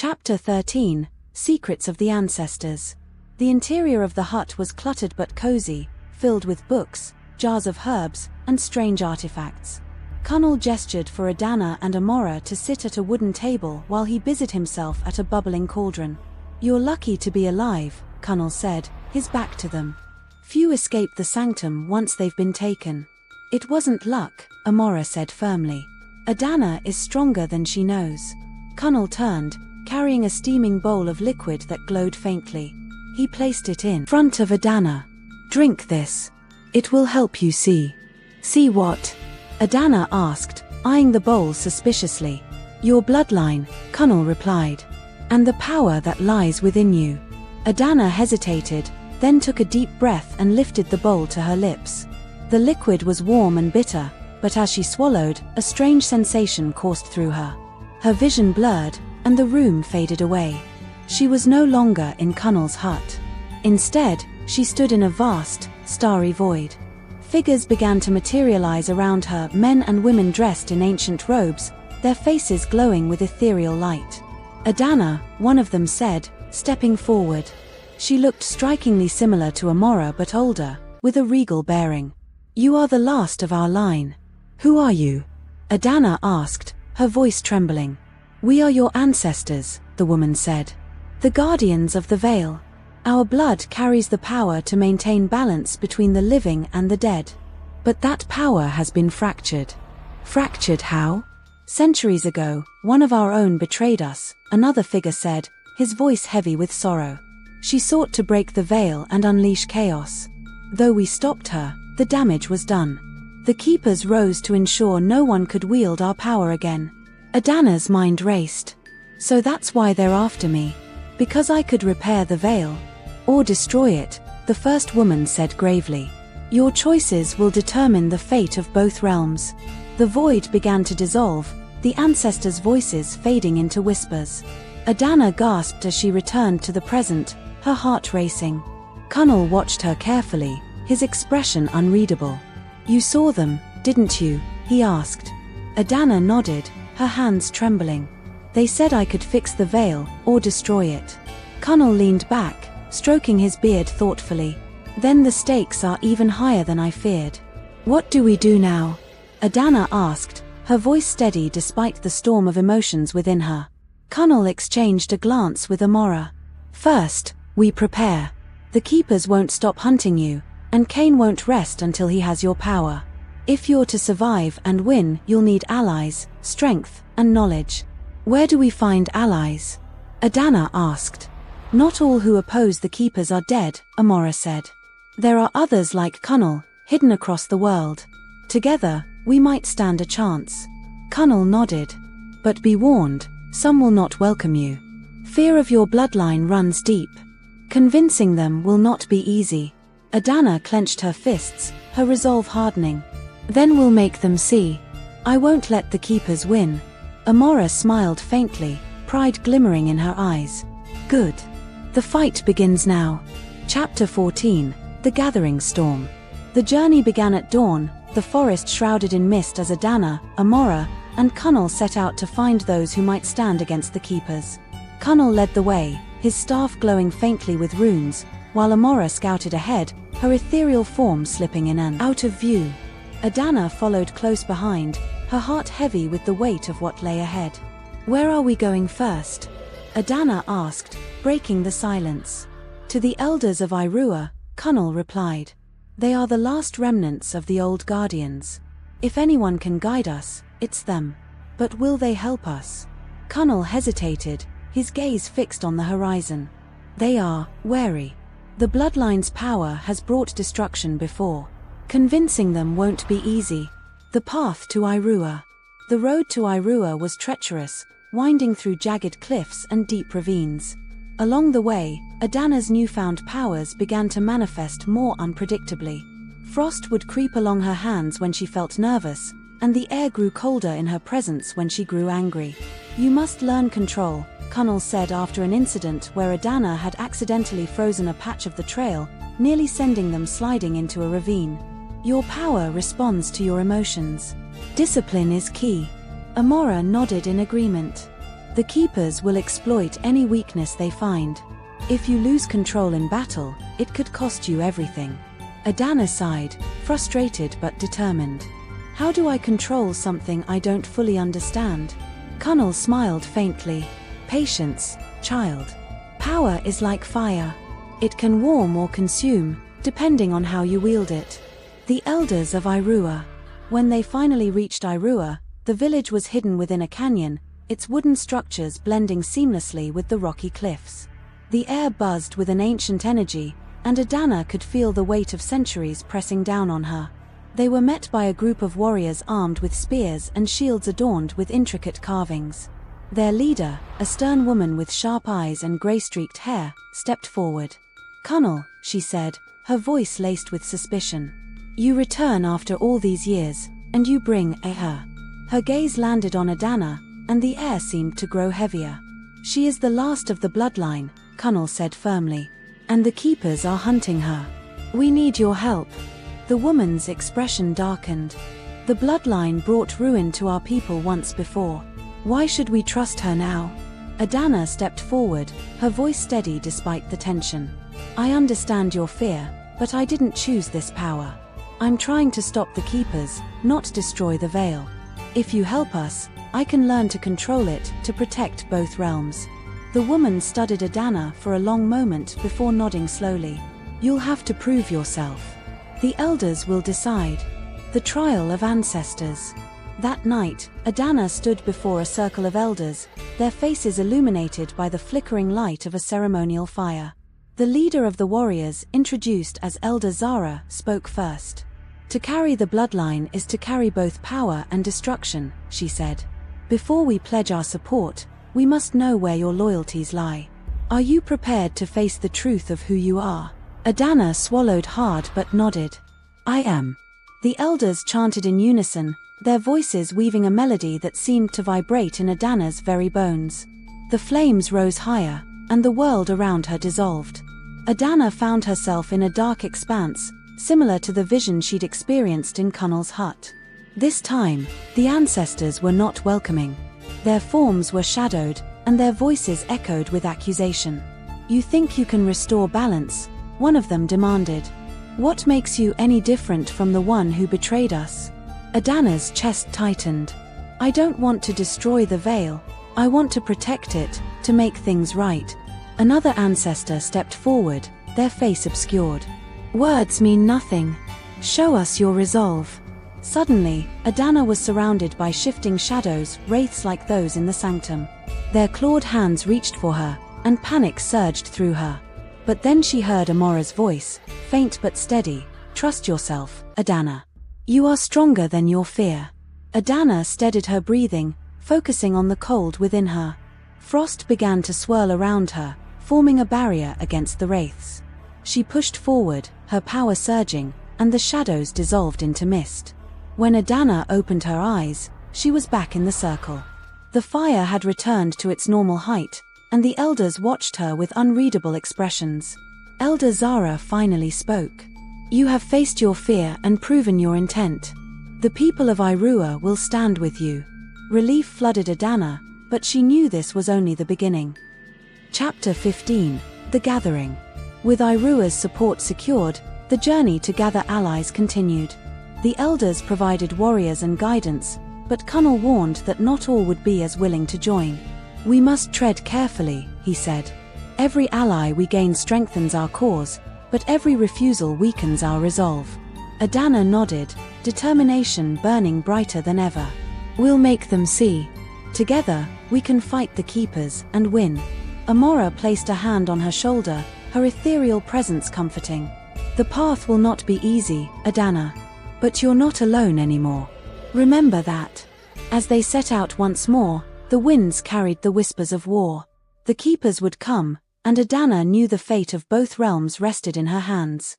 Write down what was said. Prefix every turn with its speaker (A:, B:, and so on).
A: Chapter 13, Secrets of the Ancestors. The interior of the hut was cluttered but cozy, filled with books, jars of herbs, and strange artifacts. Cunnel gestured for Adanna and Amora to sit at a wooden table while he busied himself at a bubbling cauldron. "You're lucky to be alive," Cunnel said, his back to them. "Few escape the sanctum once they've been taken." "It wasn't luck," Amora said firmly. "Adanna is stronger than she knows." Cunnel turned, carrying a steaming bowl of liquid that glowed faintly. He placed it in front of Adanna. "Drink this. It will help you see." "See what?" Adanna asked, eyeing the bowl suspiciously. "Your bloodline," Cunnel replied. "And the power that lies within you." Adanna hesitated, then took a deep breath and lifted the bowl to her lips. The liquid was warm and bitter, but as she swallowed, a strange sensation coursed through her. Her vision blurred, and the room faded away. She was no longer in Cunnel's hut. Instead, she stood in a vast, starry void. Figures began to materialize around her, men and women dressed in ancient robes, their faces glowing with ethereal light. "Adanna," one of them said, stepping forward. She looked strikingly similar to Amora but older, with a regal bearing. "You are the last of our line." "Who are you?" Adanna asked, her voice trembling. "We are your ancestors," the woman said. "The guardians of the veil. Our blood carries the power to maintain balance between the living and the dead. But that power has been fractured." "Fractured how?" "Centuries ago, one of our own betrayed us," another figure said, his voice heavy with sorrow. "She sought to break the veil and unleash chaos. Though we stopped her, the damage was done. The keepers rose to ensure no one could wield our power again." Adanna's mind raced. "So that's why they're after me? Because I could repair the veil? Or destroy it," the first woman said gravely. "Your choices will determine the fate of both realms." The void began to dissolve, the ancestors' voices fading into whispers. Adanna gasped as she returned to the present, her heart racing. Cunnel watched her carefully, his expression unreadable. "You saw them, didn't you?" he asked. Adanna nodded, her hands trembling. "They said I could fix the veil, or destroy it." Cunnel leaned back, stroking his beard thoughtfully. "Then the stakes are even higher than I feared. What do we do now?" Adanna asked, her voice steady despite the storm of emotions within her. Cunnel exchanged a glance with Amora. "First, we prepare. The keepers won't stop hunting you, and Cain won't rest until he has your power. If you're to survive and win, you'll need allies, strength, and knowledge." "Where do we find allies?" Adanna asked. "Not all who oppose the keepers are dead," Amora said. "There are others like Cunnel, hidden across the world. Together, we might stand a chance." Cunnel nodded. "But be warned, some will not welcome you. Fear of your bloodline runs deep. Convincing them will not be easy." Adanna clenched her fists, her resolve hardening. "Then we'll make them see. I won't let the keepers win." Amora smiled faintly, pride glimmering in her eyes. "Good. The fight begins now." Chapter 14, The Gathering Storm. The journey began at dawn, the forest shrouded in mist as Adanna, Amora, and Cunnel set out to find those who might stand against the keepers. Cunnel led the way, his staff glowing faintly with runes, while Amora scouted ahead, her ethereal form slipping in and out of view. Adanna followed close behind, her heart heavy with the weight of what lay ahead. "Where are we going first?" Adanna asked, breaking the silence. "To the elders of Irua," Cunnel replied. "They are the last remnants of the old guardians. If anyone can guide us, it's them. But will they help us?" Cunnel hesitated, his gaze fixed on the horizon. "They are wary. The bloodline's power has brought destruction before. Convincing them won't be easy." The path to Irua. The road to Irua was treacherous, winding through jagged cliffs and deep ravines. Along the way, Adanna's newfound powers began to manifest more unpredictably. Frost would creep along her hands when she felt nervous, and the air grew colder in her presence when she grew angry. "You must learn control," Cunnel said after an incident where Adanna had accidentally frozen a patch of the trail, nearly sending them sliding into a ravine. "Your power responds to your emotions. Discipline is key." Amora nodded in agreement. The keepers will exploit any weakness they find. If you lose control in battle, it could cost you everything. Adanna sighed, frustrated but determined. How do I control something I don't fully understand? Kunnal smiled faintly. Patience, child. Power is like fire. It can warm or consume, depending on how you wield it. The elders of Irua. When they finally reached Irua, the village was hidden within a canyon, its wooden structures blending seamlessly with the rocky cliffs. The air buzzed with an ancient energy, and Adanna could feel the weight of centuries pressing down on her. They were met by a group of warriors armed with spears and shields adorned with intricate carvings. Their leader, a stern woman with sharp eyes and grey-streaked hair, stepped forward. "Kunnal," she said, her voice laced with suspicion. "You return after all these years, and you bring her." Her gaze landed on Adanna, and the air seemed to grow heavier. "She is the last of the bloodline," Kunnal said firmly. "And the keepers are hunting her. We need your help." The woman's expression darkened. "The bloodline brought ruin to our people once before. Why should we trust her now?" Adanna stepped forward, her voice steady despite the tension. "I understand your fear, but I didn't choose this power. I'm trying to stop the keepers, not destroy the veil. If you help us, I can learn to control it to protect both realms." The woman studied Adanna for a long moment before nodding slowly. "You'll have to prove yourself. The elders will decide." The trial of ancestors. That night, Adanna stood before a circle of elders, their faces illuminated by the flickering light of a ceremonial fire. The leader of the warriors, introduced as Elder Zara, spoke first. "To carry the bloodline is to carry both power and destruction," she said. "Before we pledge our support, we must know where your loyalties lie. Are you prepared to face the truth of who you are?" Adanna swallowed hard but nodded. "I am." The elders chanted in unison, their voices weaving a melody that seemed to vibrate in Adanna's very bones. The flames rose higher, and the world around her dissolved. Adanna found herself in a dark expanse, similar to the vision she'd experienced in Kunnal's hut. This time, the ancestors were not welcoming. Their forms were shadowed, and their voices echoed with accusation. "You think you can restore balance?" one of them demanded. "What makes you any different from the one who betrayed us?" Adanna's chest tightened. "I don't want to destroy the veil. I want to protect it, to make things right." Another ancestor stepped forward, their face obscured. "Words mean nothing. Show us your resolve." Suddenly, Adanna was surrounded by shifting shadows, wraiths like those in the sanctum. Their clawed hands reached for her, and panic surged through her. But then she heard Amora's voice, faint but steady. "Trust yourself, Adanna. You are stronger than your fear." Adanna steadied her breathing, focusing on the cold within her. Frost began to swirl around her, forming a barrier against the wraiths. She pushed forward, her power surging, and the shadows dissolved into mist. When Adanna opened her eyes, she was back in the circle. The fire had returned to its normal height, and the elders watched her with unreadable expressions. Elder Zara finally spoke. "You have faced your fear and proven your intent. The people of Irua will stand with you." Relief flooded Adanna, but she knew this was only the beginning. Chapter 15: The Gathering. With Irua's support secured, the journey to gather allies continued. The elders provided warriors and guidance, but Kunnal warned that not all would be as willing to join. "We must tread carefully," he said. "Every ally we gain strengthens our cause, but every refusal weakens our resolve." Adanna nodded, determination burning brighter than ever. "We'll make them see. Together, we can fight the keepers and win." Amora placed a hand on her shoulder, her ethereal presence comforting. "The path will not be easy, Adanna. But you're not alone anymore. Remember that." As they set out once more, the winds carried the whispers of war. The keepers would come, and Adanna knew the fate of both realms rested in her hands.